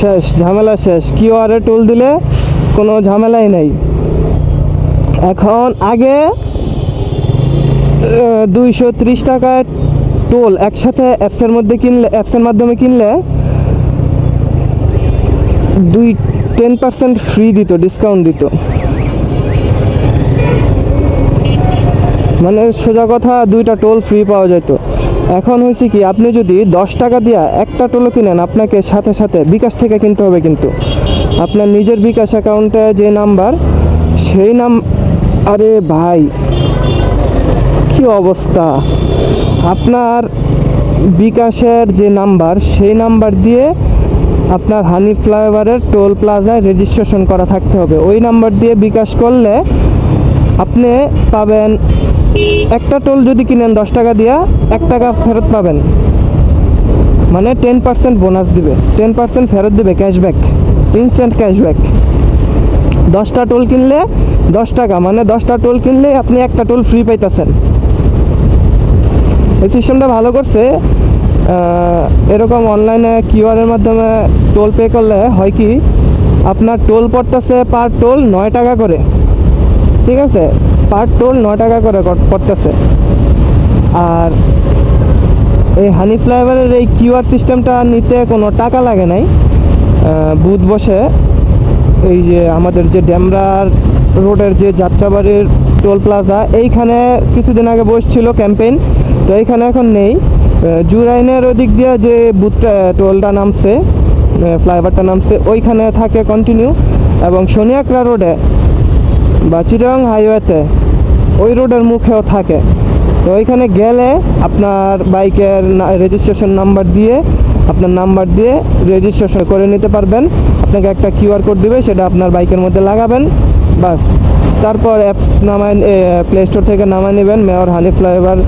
শেষ, ঝামেলা শেষ। কিউআরে টোল দিলে কোনো ঝামেলাই নাই। এখন আগে 230 টাকায় টোল একসাথে অ্যাপসের মধ্যে কিনলে, অ্যাপসের মাধ্যমে কিনলে 10% ফ্রি দিত, ডিসকাউন্ট দিত। মানে সোজা কথা 2টা টোল ফ্রি পাওয়া যেত। এখন হয়েছে কি, আপনি যদি 10 টাকা দিয়ে একটা টোলও কিনেন, আপনাকে সাথে সাথে বিকাশ থেকে কিনতে হবে। কিন্তু আপনার নিজের বিকাশ অ্যাকাউন্টে যে নাম্বার, সেই আরে ভাই কি অবস্থা! আপনার বিকাশের যে নাম্বার, সেই নাম্বার দিয়ে আপনার হানি ফ্লাইওভারের টোল প্লাজায় রেজিস্ট্রেশন করা থাকতে হবে। ওই নাম্বার দিয়ে বিকাশ করলে আপনি পাবেন, একটা টোল যদি কিনেন 10 টাকা দিয়া 1 টাকা ফেরত পাবেন। মানে 10% বোনাস দিবে, 10% ফেরত দিবে, ক্যাশব্যাক, ইনস্ট্যান্ট ক্যাশব্যাক। 10টা টোল কিনলে 10 টাকা, মানে 10টা টোল কিনলে আপনি একটা টোল ফ্রি পাইতেছেন। এই সিস্টেমটা ভালো করছে। এরকম অনলাইনে কিউআরের মাধ্যমে টোল পে করলে হয় কি, আপনার টোল পড়তেছে পার টোল 9 টাকা করে। ঠিক আছে, পার টোল 9 টাকা করে পড়তেছে। আর এই হানি ফ্লাইওভারের এই কিউআর সিস্টেমটা নিতে কোনো টাকা লাগে নাই। বুথ বসে এই যে আমাদের যে ডেমরা রোডের যে যাত্রাবাড়ির টোল প্লাজা, এইখানে কিছুদিন আগে বসছিল ক্যাম্পেইন, তো এইখানে এখন নেই। জুরাইনের ওদিক দিয়ে যে বুথটা টোলটা নামছে, ফ্লাইওভারটা নামছে, ওইখানে থাকে কন্টিনিউ। এবং শনিয়াকড়া রোডে বা চিটাগাং হাইওয়েতে ওই রোডের মুখেও থাকে। তো ওইখানে গেলে আপনার বাইকের রেজিস্ট্রেশন নাম্বার দিয়ে, আপনার নাম্বার দিয়ে রেজিস্ট্রেশন করে নিতে পারবেন। আপনাকে একটা কিউআর কোড দিবে, সেটা আপনার বাইকের মধ্যে লাগাবেন, বাস। তারপর অ্যাপস নামায়, প্লে স্টোর থেকে নামায় নেবেন মেয়র হানি ফ্লাইওভার।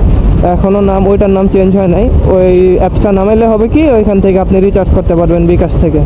এখনও ওইটার নাম চেঞ্জ হয় নাই। ওই অ্যাপসটা নামাইলে হবে কি, ওইখান থেকে আপনি রিচার্জ করতে পারবেন বিকাশ থেকে।